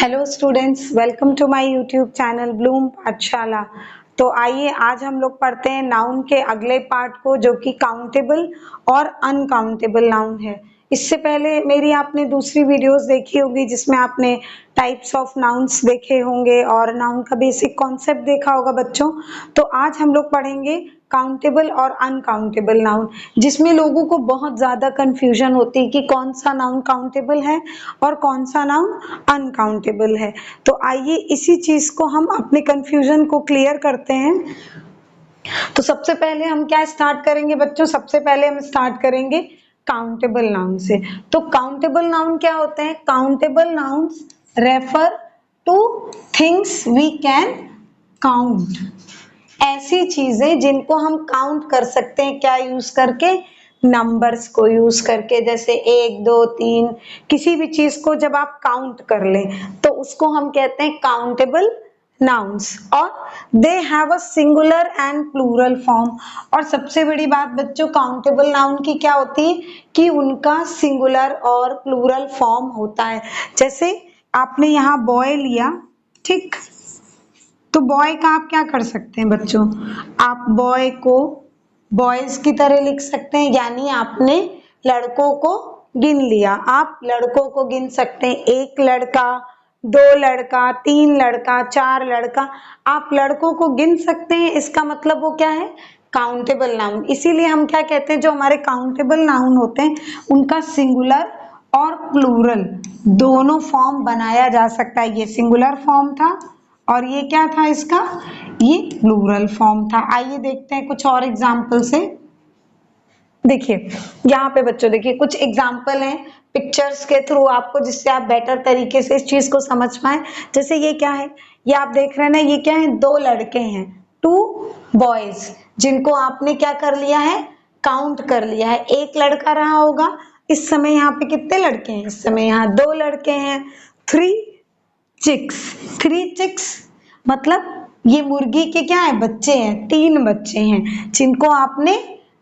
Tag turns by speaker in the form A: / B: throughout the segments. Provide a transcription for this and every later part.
A: Hello students, welcome to my YouTube channel Bloom Pathshala. तो आइए आज हम लोग पढ़ते हैं नाउन के अगले पार्ट को, जो कि काउंटेबल और अनकाउंटेबल नाउन है। इससे पहले मेरी आपने दूसरी वीडियोस देखी होगी जिसमें आपने टाइप्स ऑफ नाउन्स देखे होंगे और नाउन का बेसिक कॉन्सेप्ट देखा होगा बच्चों। तो आज हम लोग पढ़ेंगे काउंटेबल और अनकाउंटेबल नाउन, जिसमें लोगों को बहुत ज्यादा कंफ्यूजन होती है कि कौन सा नाउन काउंटेबल है और कौन सा नाउन अनकाउंटेबल है। तो आइए इसी चीज को हम अपने कंफ्यूजन को क्लियर करते हैं। तो सबसे पहले हम क्या स्टार्ट करेंगे बच्चों? सबसे पहले हम स्टार्ट करेंगे काउंटेबल नाउन से। तो काउंटेबल नाउन क्या होते हैं? Countable nouns refer to things we can count. ऐसी चीजें जिनको हम काउंट कर सकते हैं, क्या यूज करके? नंबर्स को यूज करके। जैसे 1 2 3, किसी भी चीज को जब आप काउंट कर लें तो उसको हम कहते हैं काउंटेबल नाउन्स। और they have a singular and plural form. और सबसे बड़ी बात बच्चों काउंटेबल नाउन की क्या होती है कि उनका सिंगुलर और प्लूरल फॉर्म होता है। जैसे आपने यहाँ बॉय लिया, ठीक, तो बॉय का आप क्या कर सकते हैं बच्चों? आप बॉय को बॉयज की तरह लिख सकते हैं, यानी आपने लड़कों को गिन लिया। आप लड़कों को गिन सकते हैं, 1 लड़का, 2 लड़का, 3 लड़का, 4 लड़का। आप लड़कों को गिन सकते हैं। इसका मतलब वो क्या है? Countable noun. इसीलिए हम क्या कहते हैं, जो हमारे काउंटेबल नाउन होते हैं उनका सिंगुलर और प्लूरल दोनों फॉर्म बनाया जा सकता है। ये सिंगुलर फॉर्म था और ये क्या था इसका? ये प्लूरल फॉर्म था। आइए देखते हैं कुछ और एग्जाम्पल से। देखिए यहाँ पे बच्चों, देखिए कुछ एग्जाम्पल हैं पिक्चर्स के थ्रू आपको, जिससे आप बेटर तरीके से इस चीज को समझ पाए। जैसे ये क्या है? ये आप देख रहे हैं ना, ये क्या है? 2 लड़के हैं, 2 बॉयज, जिनको आपने क्या कर लिया है? काउंट कर लिया है। 1 लड़का रहा होगा। इस समय यहाँ पे कितने लड़के हैं? इस समय यहाँ 2 लड़के हैं। 3 चिक्स, 3 चिक्स मतलब ये मुर्गी के क्या है? बच्चे हैं। 3 बच्चे हैं जिनको आपने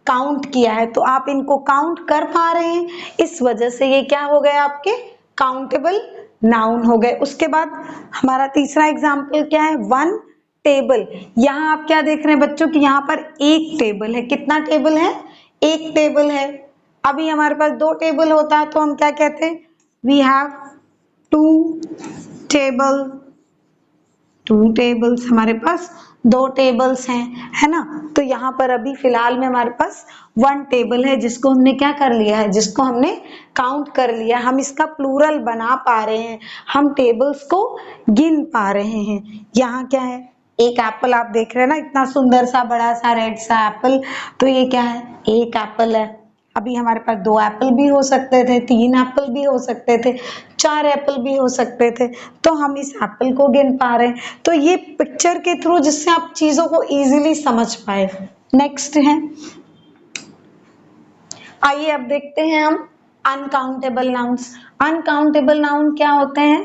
A: काउंट किया है। तो आप इनको काउंट कर पा रहे हैं, इस वजह से ये क्या हो गए? आपके काउंटेबल नाउन हो गए। उसके बाद हमारा तीसरा एग्जाम्पल क्या है? 1 टेबल। यहाँ आप क्या देख रहे हैं बच्चों कि यहाँ पर 1 टेबल है। कितना टेबल है? 1 टेबल है। अभी हमारे पास 2 टेबल होता है तो हम क्या कहते हैं? We have 2 table. 2 टेबल्स, हमारे पास 2 टेबल्स हैं, है ना। तो यहाँ पर अभी फिलहाल में हमारे पास 1 टेबल है, जिसको हमने क्या कर लिया है? जिसको हमने काउंट कर लिया। हम इसका प्लूरल बना पा रहे हैं, हम टेबल्स को गिन पा रहे हैं। यहाँ क्या है? 1 एप्पल आप देख रहे हैं ना, इतना सुंदर सा बड़ा सा रेड सा एप्पल। तो ये क्या है? 1 एप्पल है। अभी हमारे पास 2 एप्पल भी हो सकते थे, 3 एप्पल भी हो सकते थे, 4 एप्पल भी हो सकते थे। तो हम इस एप्पल को गिन पा रहे हैं। तो ये पिक्चर के थ्रू, जिससे आप चीजों को इजीली समझ पाए। नेक्स्ट है, आइए अब देखते हैं हम अनकाउंटेबल नाउन्स। अनकाउंटेबल नाउन क्या होते हैं?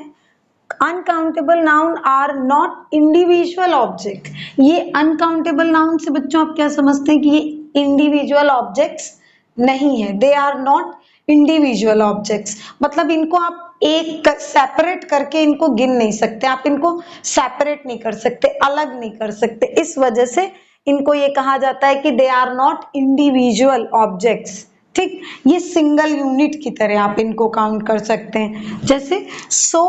A: Uncountable noun are not individual object. ये अनकाउंटेबल नाउन से बच्चों आप क्या समझते हैं कि ये इंडिविजुअल ऑब्जेक्ट्स नहीं है। They are not individual objects, मतलब इनको आप एक सेपरेट करके इनको गिन नहीं सकते, आप इनको सेपरेट नहीं कर सकते, अलग नहीं कर सकते। इस वजह से इनको ये कहा जाता है कि they are not individual objects. ठीक, ये सिंगल यूनिट की तरह आप इनको काउंट कर सकते हैं। जैसे so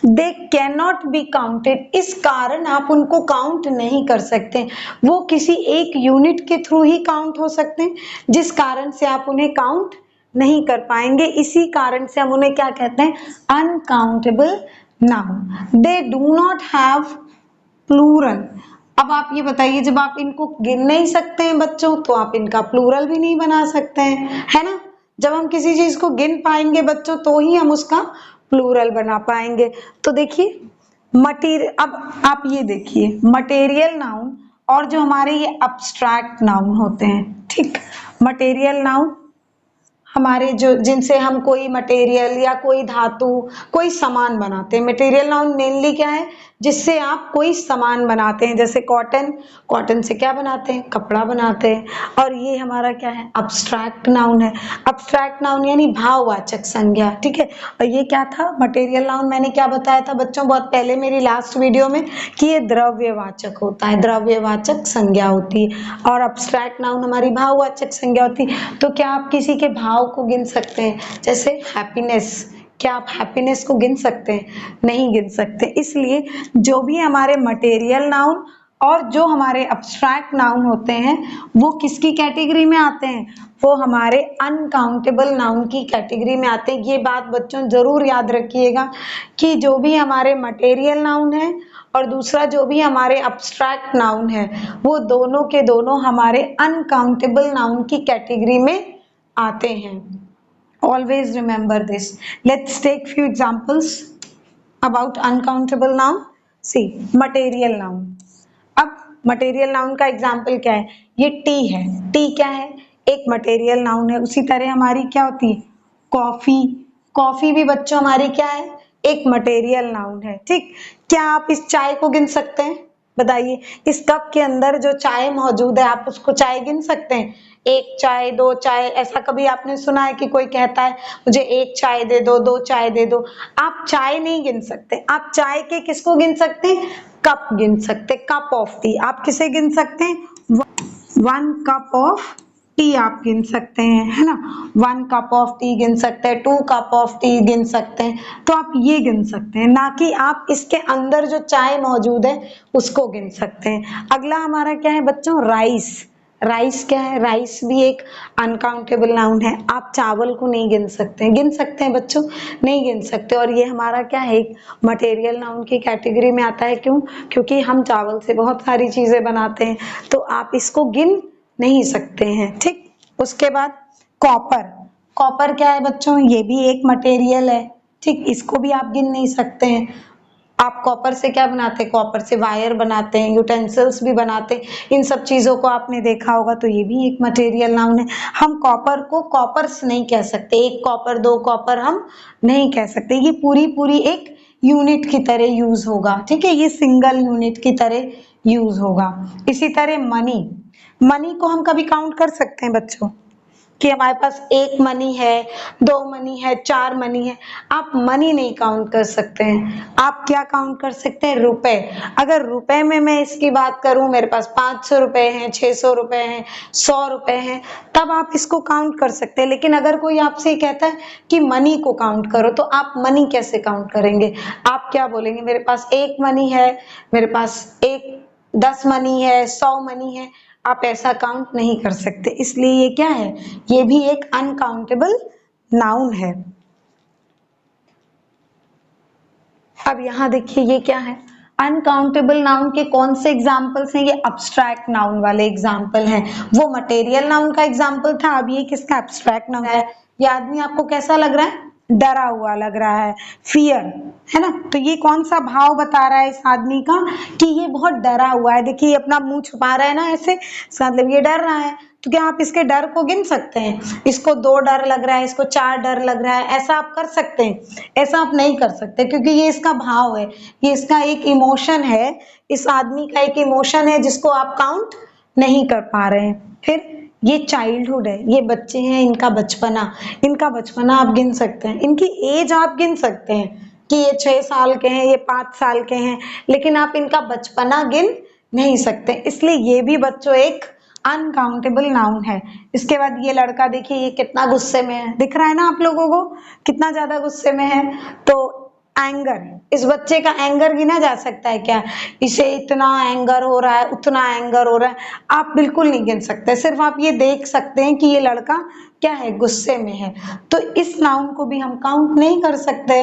A: they can not be counted, इस कारण आप उनको काउंट नहीं कर सकते। वो किसी एक यूनिट के थ्रू ही काउंट हो सकते हैं, जिस कारण से आप उन्हें काउंट नहीं कर पाएंगे। इसी कारण से हम उन्हें क्या कहते हैं? Uncountable noun. They do not have plural. अब आप ये बताइए, जब आप इनको गिन नहीं सकते हैं बच्चों, तो आप इनका प्लूरल भी नहीं बना सकते हैं, है ना। जब हम किसी चीज को गिन पाएंगे बच्चों, तो ही हम उसका प्लूरल बना पाएंगे। तो देखिए मटीरियल, अब आप ये देखिए मटेरियल नाउन और जो हमारे ये अब्स्ट्रैक्ट नाउन होते हैं, ठीक। मटेरियल नाउन हमारे जो जिनसे हम कोई मटेरियल या कोई धातु कोई सामान बनाते हैं। मटेरियल नाउन मेनली क्या है, जिससे आप कोई सामान बनाते हैं, जैसे कॉटन, कॉटन से क्या बनाते हैं, कपड़ा बनाते हैं। और ये हमारा क्या है, अब्स्ट्रैक्ट नाउन है। अब्स्ट्रैक्ट नाउन यानी भाववाचक संज्ञा, ठीक है। और ये क्या था, मटेरियल नाउन मैंने क्या बताया था बच्चों बहुत पहले मेरी लास्ट वीडियो में, कि ये द्रव्यवाचक होता है, द्रव्यवाचक संज्ञा होती है। और अब्स्ट्रैक्ट नाउन हमारी भाववाचक संज्ञा होती है। तो क्या आप किसी के भाव को गिन सकते हैं, जैसे हैप्पीनेस, क्या आप हैप्पीनेस को गिन सकते हैं, नहीं गिन सकते। इसलिए जो भी हमारे मटेरियल नाउन और जो हमारे अब्स्ट्रैक्ट नाउन होते हैं वो किसकी कैटेगरी में आते हैं, वो हमारे अनकाउंटेबल नाउन की कैटेगरी में आते हैं। ये बात बच्चों जरूर याद रखिएगा कि जो भी हमारे मटेरियल नाउन है और दूसरा जो भी हमारे अब्स्ट्रैक्ट नाउन है, वो दोनों के दोनों हमारे अनकाउंटेबल नाउन की कैटेगरी में आते हैं। Always remember this. Let's take few examples about uncountable noun. See, material noun. अब मटेरियल नाउन का एग्जाम्पल क्या है, ये टी है। टी क्या है, एक मटेरियल नाउन है। उसी तरह हमारी क्या होती है, कॉफी, कॉफी भी बच्चों हमारी क्या है, एक मटेरियल नाउन है, ठीक। क्या आप इस चाय को गिन सकते हैं, बताइए, इस कप के अंदर जो चाय मौजूद है आप उसको चाय गिन सकते हैं, एक चाय, दो चाय, ऐसा कभी आपने सुना है कि कोई कहता है मुझे एक चाय दे दो चाय दे दो। आप चाय नहीं गिन सकते। आप चाय के किसको गिन सकते हैं, कप गिन सकते, कप ऑफ टी। आप किसे गिन सकते हैं, 1 कप ऑफ टी आप गिन सकते हैं, है ना। 1 कप ऑफ टी गिन सकते हैं, 2 कप ऑफ टी गिन सकते हैं। तो आप ये गिन सकते हैं, ना कि आप इसके अंदर जो चाय मौजूद है उसको गिन सकते हैं। अगला हमारा क्या है बच्चों, राइस। राइस क्या है, राइस भी एक अनकाउंटेबल नाउन है। आप चावल को नहीं गिन सकते, गिन सकते हैं बच्चों, नहीं गिन सकते। और ये हमारा क्या है, एक मटेरियल नाउन की कैटेगरी में आता है। क्यों, क्योंकि हम चावल से बहुत सारी चीजें बनाते हैं, तो आप इसको गिन नहीं सकते हैं, ठीक। उसके बाद कॉपर, कॉपर क्या है बच्चों, ये भी एक मटेरियल है, ठीक। इसको भी आप गिन नहीं सकते हैं। आप कॉपर से क्या बनाते हैं, कॉपर से वायर बनाते हैं, यूटेंसिल्स भी बनाते हैं, इन सब चीजों को आपने देखा होगा। तो ये भी एक मटेरियल नाउन है। हम कॉपर को कॉपर्स नहीं कह सकते, एक कॉपर, दो कॉपर हम नहीं कह सकते। ये पूरी पूरी एक यूनिट की तरह यूज होगा, ठीक है, ये सिंगल यूनिट की तरह यूज होगा। इसी तरह मनी, मनी को हम कभी काउंट कर सकते हैं बच्चों, कि हमारे पास 1 मनी है, 2 मनी है, 4 मनी है। आप मनी नहीं काउंट कर सकते हैं। आप क्या काउंट कर सकते हैं, रुपए। अगर रुपए में मैं इसकी बात करूं, मेरे पास 500 रुपए हैं, 600 रुपए हैं, 100 रुपए हैं, तब आप इसको काउंट कर सकते हैं। लेकिन अगर कोई आपसे कहता है कि मनी को काउंट करो, तो आप मनी कैसे काउंट करेंगे। आप क्या बोलेंगे, मेरे पास 1 मनी है, मेरे पास 10 मनी है, 100 मनी है। आप ऐसा काउंट नहीं कर सकते। इसलिए ये क्या है, ये भी एक अनकाउंटेबल नाउन है। अब यहाँ देखिए ये क्या है, अनकाउंटेबल नाउन के कौन से एग्जाम्पल्स हैं, ये अब्स्ट्रैक्ट नाउन वाले एग्जाम्पल हैं। वो मटेरियल नाउन का एग्जाम्पल था, अब ये किसका, अब्स्ट्रैक्ट नाउन है। ये आदमी आपको कैसा लग रहा है, डरा हुआ लग रहा है, फियर, है ना। तो ये कौन सा भाव बता रहा है इस आदमी का, कि ये बहुत डरा हुआ है। देखिए ये अपना मुंह छुपा रहा है ना ऐसे, मतलब ये डर रहा है। तो क्या आप इसके डर को गिन सकते हैं, इसको 2 डर लग रहा है, इसको 4 डर लग रहा है, ऐसा आप कर सकते हैं। ऐसा आप नहीं कर सकते, क्योंकि ये इसका भाव है, ये इसका एक इमोशन है, इस आदमी का एक इमोशन है जिसको आप काउंट नहीं कर पा रहे हैं। फिर ये चाइल्डहुड है, ये बच्चे हैं, इनका बचपना, इनका बचपना आप गिन सकते हैं, इनकी एज आप गिन सकते हैं कि ये 6 साल के हैं, ये 5 साल के हैं, लेकिन आप इनका बचपना गिन नहीं सकते। इसलिए ये भी बच्चों एक अनकाउंटेबल नाउन है। इसके बाद ये लड़का देखिए, ये कितना गुस्से में है, दिख रहा है ना आप लोगों को, कितना ज्यादा गुस्से में है। तो एंगर, इस बच्चे का एंगर गिना जा सकता है क्या, इसे इतना एंगर हो रहा है, उतना एंगर हो रहा है, आप बिल्कुल नहीं गिन सकते। सिर्फ आप ये देख सकते हैं कि ये लड़का क्या है, गुस्से में है। तो इस नाउन को भी हम काउंट नहीं कर सकते।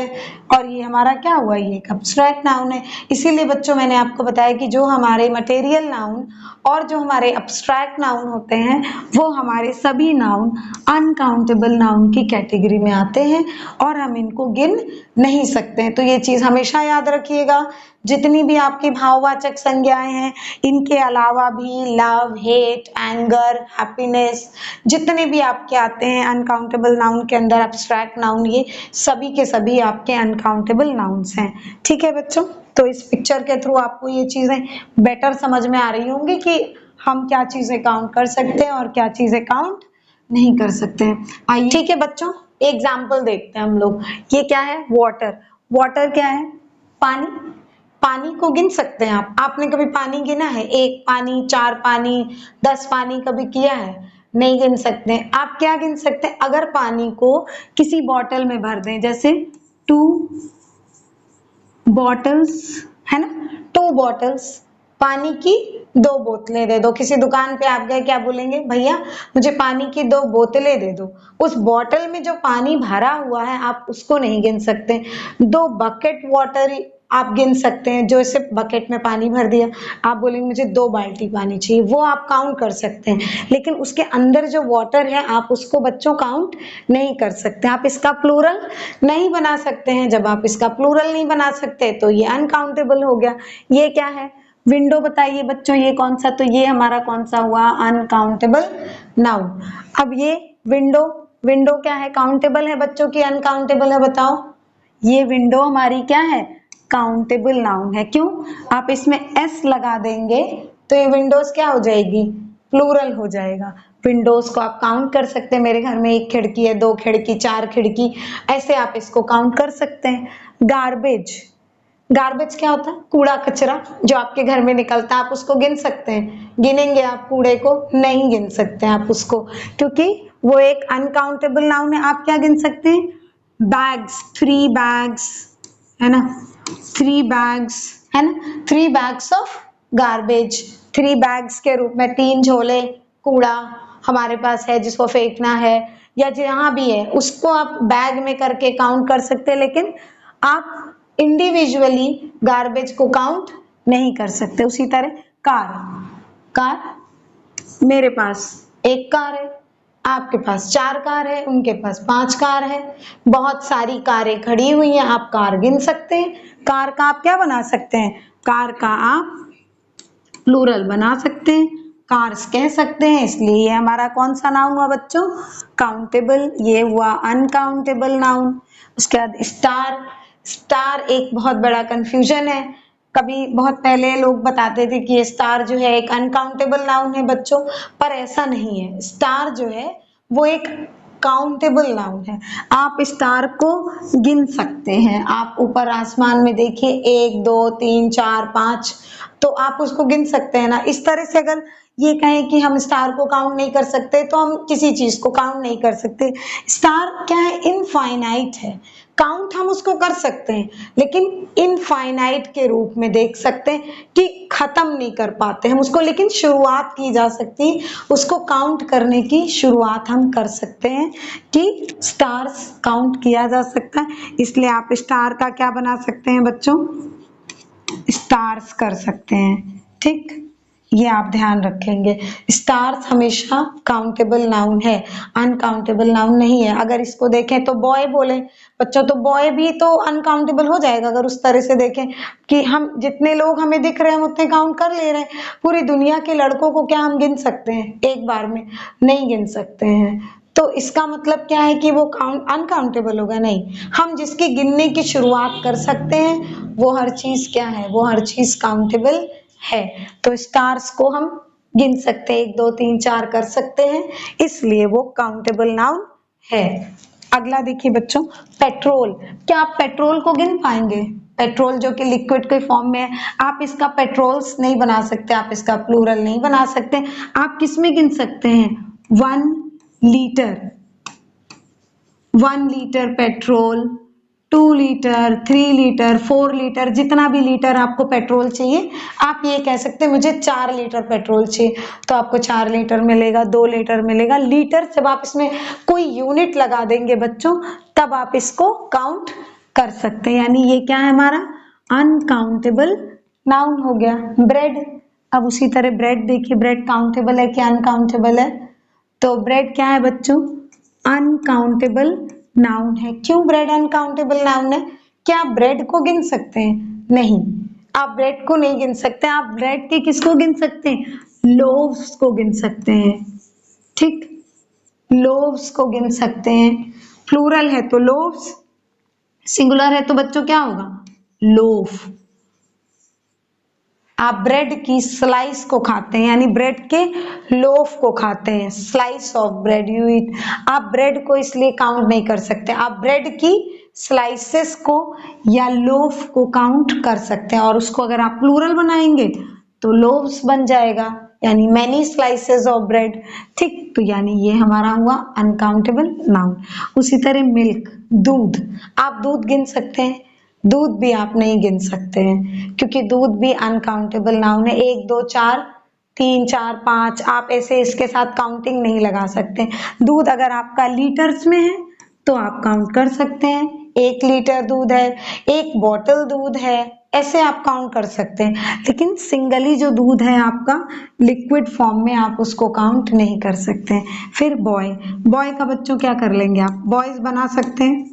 A: और ये हमारा क्या हुआ, ये एक अब्स्ट्रैक्ट नाउन है। इसीलिए बच्चों मैंने आपको बताया कि जो हमारे मटेरियल नाउन और जो हमारे अब्स्ट्रैक्ट नाउन होते हैं, वो हमारे सभी नाउन अनकाउंटेबल नाउन की कैटेगरी में आते हैं और हम इनको गिन नहीं सकते। सकते हैं। तो ये चीज हमेशा याद रखिएगा, जितनी भी आपकी भाववाचक संज्ञाएं हैं, इनके अलावा भी लव, हेट, एंगर, हैप्पीनेस, जितने भी आपके आते हैं अनकाउंटेबल नाउन के अंदर, एब्स्ट्रैक्ट नाउन, ये सभी के सभी आपके अनकाउंटेबल नाउन्स हैं। ठीक है बच्चों, तो इस पिक्चर के थ्रू आपको ये चीजें बेटर समझ में आ रही होंगी कि हम क्या चीजें काउंट कर सकते हैं और क्या चीजें काउंट नहीं कर सकते हैं। आइए, ठीक है बच्चों, एग्जाम्पल देखते हैं हम लोग। ये क्या है? वाटर। वाटर क्या है? पानी। पानी को गिन सकते हैं आप? आपने कभी पानी गिना है? 1 पानी, 4 पानी, 10 पानी कभी किया है? नहीं गिन सकते हैं। आप क्या गिन सकते हैं? अगर पानी को किसी बॉटल में भर दें, जैसे 2 बॉटल्स है ना, 2 बॉटल्स, पानी की 2 बोतलें दे दो। किसी दुकान पे आप गए, क्या बोलेंगे? भैया मुझे पानी की 2 बोतलें दे दो। उस बोतल में जो पानी भरा हुआ है आप उसको नहीं गिन सकते। 2 बकेट वाटर आप गिन सकते हैं, जो इसे बकेट में पानी भर दिया। आप बोलेंगे मुझे 2 बाल्टी पानी चाहिए, वो आप काउंट कर सकते हैं, लेकिन उसके अंदर जो वाटर है आप उसको बच्चों काउंट नहीं कर सकते। आप इसका प्लूरल नहीं बना सकते हैं। जब आप इसका प्लूरल नहीं बना सकते तो ये अनकाउंटेबल हो गया। ये क्या है? विंडो। बताइए बच्चों ये कौन सा? तो ये हमारा कौन सा हुआ? Uncountable noun. अब ये विंडो, विंडो क्या है? काउंटेबल है बच्चों की अनकाउंटेबल है? बताओ। ये विंडो हमारी क्या है? काउंटेबल नाउन है। क्यों? आप इसमें एस लगा देंगे तो ये विंडोज क्या हो जाएगी? प्लूरल हो जाएगा। विंडोज को आप काउंट कर सकते हैं। मेरे घर में 1 खिड़की है, 2 खिड़की, 4 खिड़की, ऐसे आप इसको काउंट कर सकते हैं। गार्बेज। गार्बेज क्या होता है? कूड़ा कचरा जो आपके घर में निकलता है, आप उसको गिन सकते हैं? गिनेंगे आप कूड़े को? नहीं गिन सकते हैं आप उसको, क्योंकि वो एक अनकाउंटेबल नाउन है। आप क्या गिन सकते हैं? बैग्स, 3 बैग्स है ना, 3 बैग्स है ना, 3 बैग्स ऑफ गार्बेज। 3 बैग्स के रूप में 3 झोले कूड़ा हमारे पास है जिसको फेंकना है, या जहां भी है उसको आप बैग में करके काउंट कर सकते हैं, लेकिन आप इंडिविजुअली गार्बेज को काउंट नहीं कर सकते। उसी तरह कार। कार मेरे पास 1 कार है, आपके पास 4 कार है, उनके पास 5 कार है, बहुत सारी कारें खड़ी हुई हैं, आप कार गिन सकते हैं। कार का आप क्या बना सकते हैं? कार का आप प्लूरल बना सकते हैं, कार्स कह सकते हैं। इसलिए ये हमारा कौन सा नाउन हुआ बच्चों? काउंटेबल। ये हुआ अनकाउंटेबल नाउन। उसके बाद स्टार। स्टार एक बहुत बड़ा कंफ्यूजन है। कभी बहुत पहले लोग बताते थे कि ये स्टार जो है एक अनकाउंटेबल नाउन है बच्चों, पर ऐसा नहीं है। स्टार जो है वो एक काउंटेबल नाउन है। आप स्टार को गिन सकते हैं। आप ऊपर आसमान में देखिए 1 2 3 4 5, तो आप उसको गिन सकते हैं ना। इस तरह से अगर ये कहें कि हम स्टार को काउंट नहीं कर सकते तो हम किसी चीज को काउंट नहीं कर सकते। स्टार क्या है? इनफाइनाइट है। काउंट हम उसको कर सकते हैं, लेकिन इनफाइनाइट के रूप में देख सकते हैं कि खत्म नहीं कर पाते हम उसको, लेकिन शुरुआत की जा सकती है। उसको काउंट करने की शुरुआत हम कर सकते हैं कि स्टार्स काउंट किया जा सकता है। इसलिए आप स्टार का क्या बना सकते हैं बच्चों? स्टार्स कर सकते हैं। ठीक, ये आप ध्यान रखेंगे। स्टार्स हमेशा काउंटेबल नाउन है, अनकाउंटेबल नाउन नहीं है। अगर इसको देखें तो बॉय बोले बच्चों, तो बॉय भी तो अनकाउंटेबल हो जाएगा। अगर उस तरह से देखें कि हम जितने लोग हमें दिख रहे हैं हम उतने काउंट कर ले रहे हैं। पूरी दुनिया के लड़कों को क्या हम गिन सकते हैं एक बार में? नहीं गिन सकते हैं। तो इसका मतलब क्या है कि वो काउंट अनकाउंटेबल होगा? नहीं। हम जिसकी गिनने की शुरुआत कर सकते हैं वो हर चीज क्या है? वो हर चीज काउंटेबल है। तो स्टार्स को हम गिन सकते हैं, 1 2 3 4 कर सकते हैं, इसलिए वो काउंटेबल नाउन है। अगला देखिए बच्चों, पेट्रोल। क्या आप पेट्रोल को गिन पाएंगे? पेट्रोल जो कि लिक्विड के फॉर्म में है, आप इसका पेट्रोल्स नहीं बना सकते, आप इसका प्लूरल नहीं बना सकते। आप किस में गिन सकते हैं? 1 litre, 1 litre petrol, 2 litre, 3 litre, 4 litre, जितना भी लीटर आपको पेट्रोल चाहिए। आप ये कह सकते हैं मुझे 4 लीटर पेट्रोल चाहिए, तो आपको 4 लीटर मिलेगा, 2 लीटर मिलेगा। लीटर जब आप इसमें कोई यूनिट लगा देंगे बच्चों, तब आप इसको काउंट कर सकते हैं। यानी ये क्या है हमारा? अनकाउंटेबल नाउन हो गया। ब्रेड। अब उसी तरह ब्रेड देखिए, ब्रेड काउंटेबल है कि अनकाउंटेबल है? तो ब्रेड क्या है बच्चों? अनकाउंटेबल नाउन है। क्यों ब्रेड अनकाउंटेबल नाउन है? क्या आप ब्रेड को गिन सकते हैं? नहीं, आप ब्रेड को नहीं गिन सकते। आप ब्रेड के किसको गिन सकते हैं? लोव्स को गिन सकते हैं। ठीक, लोव्स को गिन सकते हैं। प्लूरल है तो लोव्स, सिंगुलर है तो बच्चों क्या होगा? लोफ। आप ब्रेड की स्लाइस को खाते हैं, यानी ब्रेड के लोफ को खाते हैं। Slice of bread you eat. आप ब्रेड को इसलिए काउंट नहीं कर सकते, आप ब्रेड की स्लाइसेस को या लोफ को काउंट कर सकते हैं, और उसको अगर आप प्लूरल बनाएंगे तो लोव्स बन जाएगा, यानी मैनी स्लाइसेस ऑफ ब्रेड। ठीक, तो यानी ये हमारा हुआ अनकाउंटेबल नाउन। उसी तरह मिल्क, दूध, आप दूध गिन सकते हैं? दूध भी आप नहीं गिन सकते हैं, क्योंकि दूध भी अनकाउंटेबल नाउन है। 1 2 4 3 4 5 आप ऐसे इसके साथ काउंटिंग नहीं लगा सकते। दूध अगर आपका लीटर्स में है तो आप काउंट कर सकते हैं, 1 लीटर दूध है, 1 बॉटल दूध है, ऐसे आप काउंट कर सकते हैं। लेकिन सिंगली जो दूध है आपका लिक्विड फॉर्म में, आप उसको काउंट नहीं कर सकते हैं। फिर बॉय, बॉय का बच्चों क्या कर लेंगे आप? बॉयज बना सकते हैं,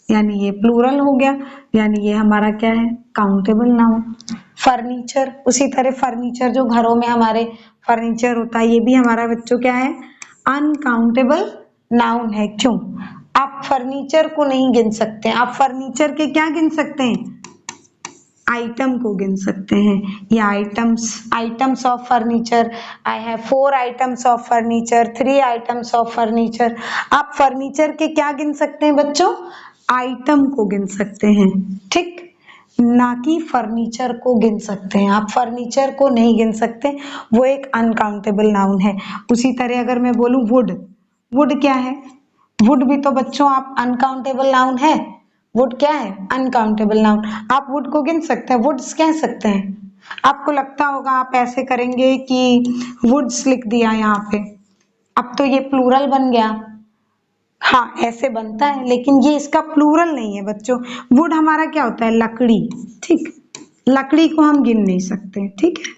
A: यानी ये प्लूरल हो गया, यानी ये हमारा क्या है? Countable noun. फर्नीचर, उसी तरह फर्नीचर जो घरों में हमारे फर्नीचर होता है, ये भी हमारा बच्चों क्या है? अनकाउंटेबल नाउन है। क्यों? आप फर्नीचर को नहीं गिन सकते, आप फर्नीचर के क्या गिन सकते हैं? आइटम को गिन सकते हैं, या items of furniture. I have 4 items of furniture, 3 items of furniture. आप फर्नीचर के क्या गिन सकते हैं बच्चों? आइटम को गिन सकते हैं। ठीक, ना कि फर्नीचर को गिन सकते हैं। आप फर्नीचर को नहीं गिन सकते, वो एक अनकाउंटेबल नाउन है। उसी तरह अगर मैं बोलूं वुड, वुड क्या है? वुड भी तो बच्चों आप अनकाउंटेबल नाउन है। वुड क्या है? Uncountable noun. आप वुड को गिन सकते हैं, वुड्स कह सकते हैं। आपको लगता होगा आप ऐसे करेंगे कि वुड्स लिख दिया यहाँ पे, अब तो ये प्लूरल बन गया। हाँ, ऐसे बनता है, लेकिन ये इसका प्लूरल नहीं है बच्चों। वुड हमारा क्या होता है? लकड़ी। ठीक, लकड़ी को हम गिन नहीं सकते। ठीक है,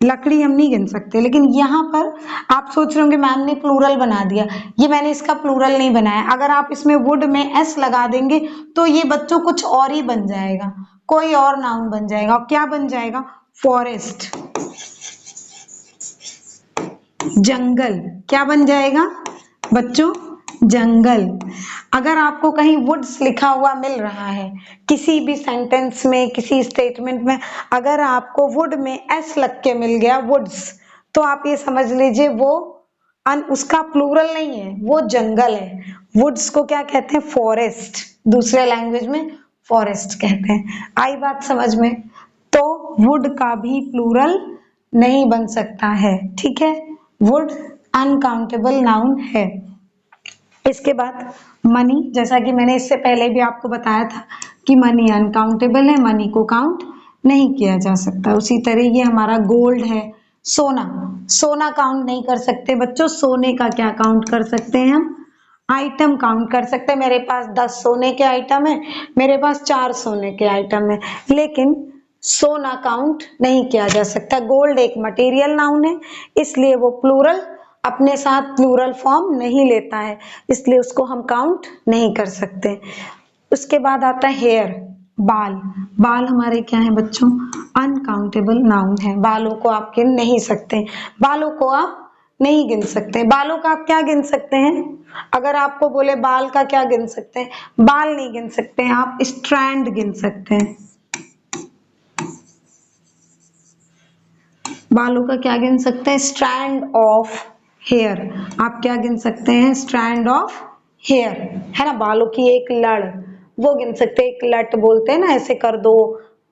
A: लकड़ी हम नहीं गिन सकते। लेकिन यहाँ पर आप सोच रहे होंगे मैम ने प्लूरल बना दिया, ये मैंने इसका प्लूरल नहीं बनाया। अगर आप इसमें वुड में एस लगा देंगे तो ये बच्चों कुछ और ही बन जाएगा, कोई और नाउन बन जाएगा। और क्या बन जाएगा? फॉरेस्ट, जंगल। क्या बन जाएगा बच्चों? जंगल। अगर आपको कहीं वुड्स लिखा हुआ मिल रहा है किसी भी सेंटेंस में, किसी स्टेटमेंट में, अगर आपको वुड में एस लग के मिल गया वुड्स, तो आप ये समझ लीजिए वो उसका प्लूरल नहीं है, वो जंगल है। वुड्स को क्या कहते हैं? फॉरेस्ट, दूसरे लैंग्वेज में फॉरेस्ट कहते हैं। आई बात समझ में? तो वुड का भी प्लूरल नहीं बन सकता है। ठीक है, वुड अनकाउंटेबल नाउन है। इसके बाद मनी, जैसा कि मैंने इससे पहले भी आपको बताया था कि मनी अनकाउंटेबल है, मनी को काउंट नहीं किया जा सकता। उसी तरह ये हमारा गोल्ड है। सोना, सोना काउंट नहीं कर सकते बच्चों। सोने का क्या काउंट कर सकते हैं हम? आइटम काउंट कर सकते हैं। मेरे पास 10 सोने के आइटम है, मेरे पास 4 सोने के आइटम है, लेकिन सोना काउंट नहीं किया जा सकता। गोल्ड एक मटेरियल नाउन है, इसलिए वो प्लूरल अपने साथ प्लूरल फॉर्म नहीं लेता है, इसलिए उसको हम काउंट नहीं कर सकते। उसके बाद आता है हेयर, बाल। बाल हमारे क्या है बच्चों? अनकाउंटेबल नाउन है। बालों को आप गिन नहीं सकते, बालों को आप नहीं गिन सकते। बालों का आप क्या गिन सकते हैं? अगर आपको बोले बाल का क्या गिन सकते हैं? बाल नहीं गिन सकते हैं, आप स्ट्रैंड गिन सकते हैं। बालों का क्या गिन सकते हैं? Strand of hair. आप क्या गिन सकते हैं? स्ट्रैंड ऑफ हेयर, है ना। बालों की एक लड़, वो गिन सकते हैं। एक लट बोलते हैं ना, ऐसे कर दो,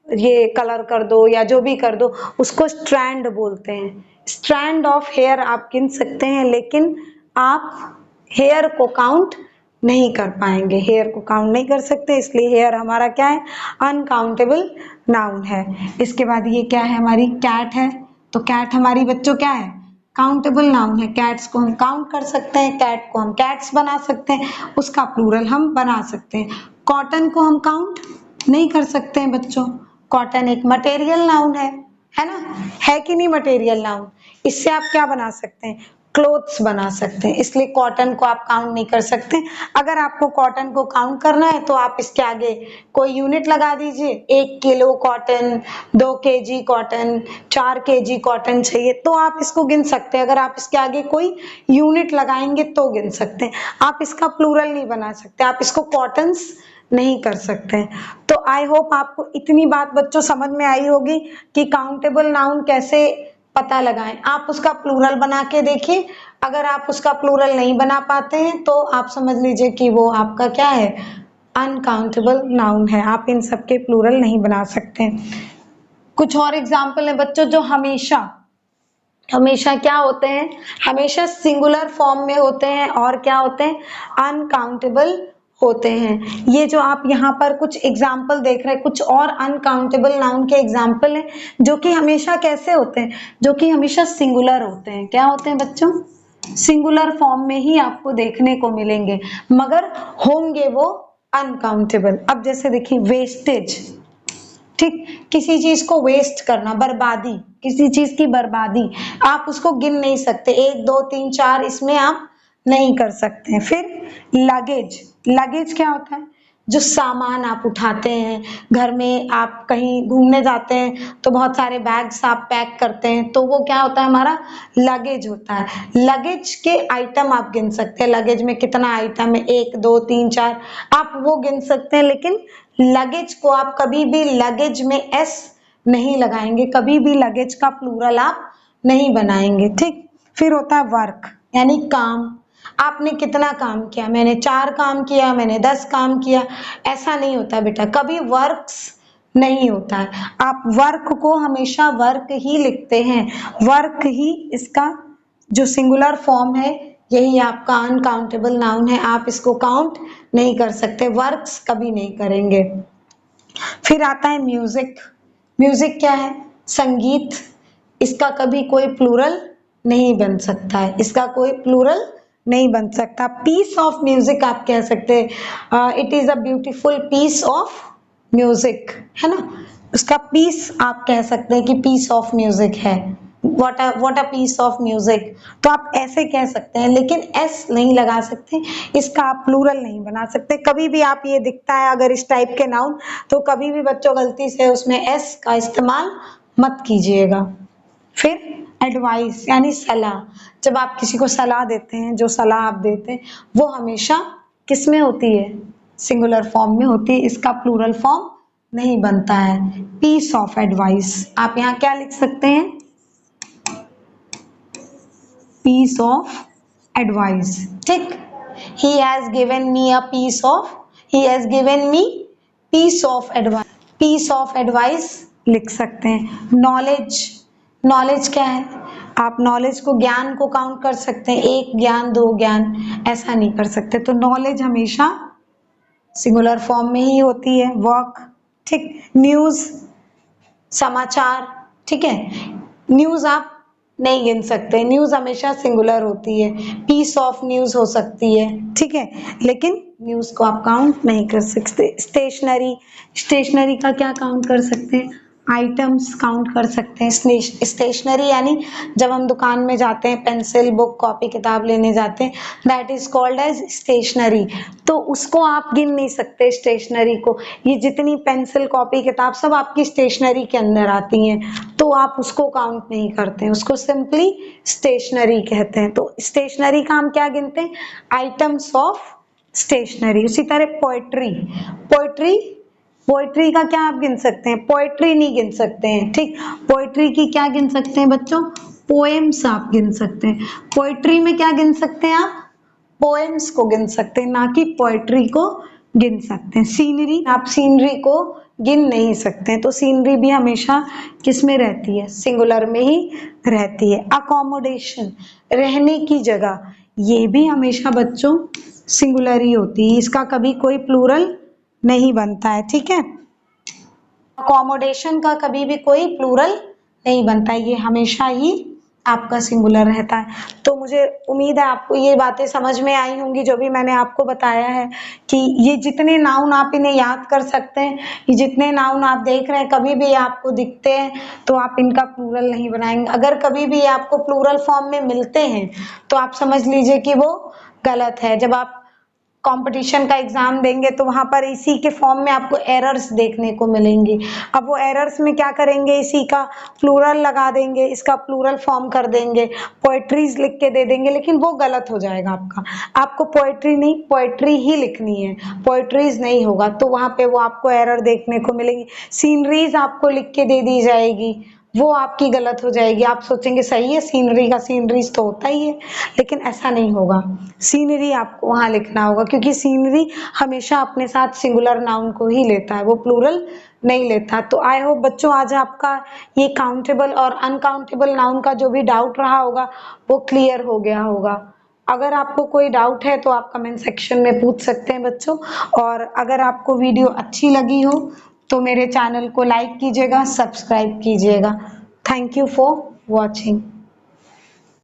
A: ये कलर कर दो या जो भी कर दो, उसको स्ट्रैंड बोलते हैं। स्ट्रैंड ऑफ हेयर आप गिन सकते हैं, लेकिन आप हेयर को काउंट नहीं कर पाएंगे, हेयर को काउंट नहीं कर सकते, इसलिए हेयर हमारा क्या है? अनकाउंटेबल नाउन है। इसके बाद ये क्या है? हमारी कैट है। तो कैट हमारी बच्चों क्या है? काउंटेबल नाउन है। कैट्स को हम काउंट कर सकते हैं, कैट को हम कैट्स बना सकते हैं, उसका प्लूरल हम बना सकते हैं। कॉटन को हम काउंट नहीं कर सकते हैं बच्चों, कॉटन एक मटेरियल नाउन है ना, है कि नहीं मटेरियल नाउन? इससे आप क्या बना सकते हैं? क्लोथ्स बना सकते हैं, इसलिए कॉटन को आप काउंट नहीं कर सकते। अगर आपको कॉटन को काउंट करना है तो आप इसके आगे कोई यूनिट लगा दीजिए, 1 kilo cotton, 2 KG cotton, 4 KG cotton चाहिए तो आप इसको गिन सकते हैं। अगर आप इसके आगे कोई यूनिट लगाएंगे तो गिन सकते हैं। आप इसका प्लूरल नहीं बना सकते, आप इसको कॉटन्स नहीं कर सकते। तो आई होप आपको इतनी बात बच्चों समझ में आई होगी कि काउंटेबल नाउन कैसे पता लगाएं। आप उसका प्लूरल बना के देखिए, अगर आप उसका प्लूरल नहीं बना पाते हैं तो आप समझ लीजिए कि वो आपका क्या है, अनकाउंटेबल नाउन है, आप इन सब के प्लूरल नहीं बना सकते। कुछ और एग्जाम्पल है बच्चों, जो हमेशा हमेशा क्या होते हैं, हमेशा सिंगुलर फॉर्म में होते हैं और क्या होते हैं, अनकाउंटेबल होते हैं। ये जो आप यहाँ पर कुछ एग्जाम्पल देख रहे हैं, कुछ और अनकाउंटेबल नाउन के एग्जाम्पल हैं जो कि हमेशा कैसे होते हैं, जो कि हमेशा सिंगुलर होते हैं। क्या होते हैं बच्चों, सिंगुलर फॉर्म में ही आपको देखने को मिलेंगे, मगर होंगे वो अनकाउंटेबल। अब जैसे देखिए वेस्टेज, ठीक, किसी चीज को वेस्ट करना, बर्बादी, किसी चीज की बर्बादी, आप उसको गिन नहीं सकते, 1 2 3 4 इसमें आप नहीं कर सकते हैं। फिर लगेज, लगेज क्या होता है, जो सामान आप उठाते हैं, घर में आप कहीं घूमने जाते हैं तो बहुत सारे बैग्स आप पैक करते हैं, तो वो क्या होता है, हमारा लगेज होता है। लगेज के आइटम आप गिन सकते हैं, लगेज में कितना आइटम है, 1 2 3 4 आप वो गिन सकते हैं, लेकिन लगेज को आप कभी भी लगेज में एस नहीं लगाएंगे, कभी भी लगेज का प्लूरल आप नहीं बनाएंगे, ठीक। फिर होता है वर्क, यानी काम, आपने कितना काम किया, मैंने 4 काम किया, मैंने 10 काम किया, ऐसा नहीं होता बेटा, कभी वर्क्स नहीं होता है। आप वर्क को हमेशा वर्क ही लिखते हैं, वर्क ही इसका जो सिंगुलर फॉर्म है, यही आपका अनकाउंटेबल नाउन है, आप इसको काउंट नहीं कर सकते, वर्क्स कभी नहीं करेंगे। फिर आता है म्यूजिक, म्यूजिक क्या है, संगीत, इसका कभी कोई प्लूरल नहीं बन सकता है, इसका कोई प्लूरल नहीं बन सकता। पीस ऑफ म्यूजिक आप कह सकते हैं, it is a beautiful piece of music, है ना, उसका पीस आप कह सकते हैं कि पीस ऑफ म्यूजिक है, what a piece of music, तो आप ऐसे कह सकते हैं, लेकिन एस नहीं लगा सकते, इसका आप प्लूरल नहीं बना सकते। कभी भी आप ये दिखता है अगर इस टाइप के नाउन, तो कभी भी बच्चों गलती से उसमें एस का इस्तेमाल मत कीजिएगा। फिर एडवाइस यानी सलाह, जब आप किसी को सलाह देते हैं, जो सलाह आप देते हैं वो हमेशा किस में होती है, सिंगुलर फॉर्म में होती है, इसका प्लूरल फॉर्म नहीं बनता है। पीस ऑफ एडवाइस, आप यहाँ क्या लिख सकते हैं, पीस ऑफ एडवाइस, ठीक। he has given me a piece of, he has given me piece of advice, piece of advice लिख सकते हैं। नॉलेज, नॉलेज क्या है, आप नॉलेज को, ज्ञान को काउंट कर सकते हैं, 1 ज्ञान 2 ज्ञान, ऐसा नहीं कर सकते, तो नॉलेज हमेशा सिंगुलर फॉर्म में ही होती है। वर्क, ठीक। न्यूज, समाचार, ठीक है, न्यूज आप नहीं गिन सकते, न्यूज हमेशा सिंगुलर होती है, पीस ऑफ न्यूज हो सकती है, ठीक है, लेकिन न्यूज को आप काउंट नहीं कर सकते। स्टेशनरी, स्टेशनरी का क्या काउंट कर सकते हैं, आइटम्स काउंट कर सकते हैं। स्टेशनरी यानी जब हम दुकान में जाते हैं, पेंसिल, बुक, कॉपी, किताब लेने जाते हैं, that is called as stationery, तो उसको आप गिन नहीं सकते स्टेशनरी को, ये जितनी पेंसिल, कॉपी, किताब सब आपकी स्टेशनरी के अंदर आती हैं, तो आप उसको काउंट नहीं करते हैं, उसको सिंपली स्टेशनरी कहते हैं। तो स्टेशनरी का हम क्या गिनते हैं, आइटम्स ऑफ स्टेशनरी। उसी तरह पोएट्री, पोएट्री, पोएट्री का क्या आप गिन सकते हैं, पोएट्री नहीं गिन सकते हैं, ठीक। पोएट्री की क्या गिन सकते हैं बच्चों, पोएम्स आप गिन सकते हैं। पोएट्री में क्या गिन सकते हैं आप, पोएम्स को गिन सकते हैं, ना कि पोएट्री को गिन सकते हैं। सीनरी, आप सीनरी को गिन नहीं सकते, तो सीनरी भी हमेशा किस में रहती है, सिंगुलर में ही रहती है। अकोमोडेशन, रहने की जगह, ये भी हमेशा बच्चों सिंगुलर ही होती है, इसका कभी कोई प्लूरल नहीं बनता है, ठीक है। अकोमोडेशन का कभी भी कोई प्लूरल नहीं बनता है, ये हमेशा ही आपका सिंगुलर रहता है। तो मुझे उम्मीद है आपको ये बातें समझ में आई होंगी जो भी मैंने आपको बताया है कि ये जितने नाउन आप इन्हें याद कर सकते हैं, ये जितने नाउन आप देख रहे हैं, कभी भी आपको दिखते हैं तो आप इनका प्लूरल नहीं बनाएंगे। अगर कभी भी आपको प्लूरल फॉर्म में मिलते हैं तो आप समझ लीजिए कि वो गलत है। जब आप कंपटीशन का एग्जाम देंगे तो वहां पर इसी के फॉर्म में आपको एरर्स देखने को मिलेंगी। अब वो एरर्स में क्या करेंगे, इसी का प्लूरल लगा देंगे, इसका प्लूरल फॉर्म कर देंगे, पोएट्रीज लिख के दे देंगे, लेकिन वो गलत हो जाएगा आपका। आपको पोएट्री नहीं, पोएट्री ही लिखनी है, पोएट्रीज नहीं होगा, तो वहां पे वो आपको एरर देखने को मिलेगी। सीनरीज आपको लिख के दे दी जाएगी, वो आपकी गलत हो जाएगी। आप सोचेंगे सही है, सीनरी का सीनरीज तो होता ही है, लेकिन ऐसा नहीं होगा। सीनरी आपको वहां लिखना होगा, क्योंकि सीनरी हमेशा अपने साथ सिंगुलर नाउन को ही लेता है, वो प्लूरल नहीं लेता। तो आई होप बच्चों आज आपका ये काउंटेबल और अनकाउंटेबल नाउन का जो भी डाउट रहा होगा वो क्लियर हो गया होगा। अगर आपको कोई डाउट है तो आप कमेंट सेक्शन में पूछ सकते हैं बच्चों। और अगर आपको वीडियो अच्छी लगी हो तो मेरे चैनल को लाइक कीजिएगा, सब्सक्राइब कीजिएगा। Thank you for watching.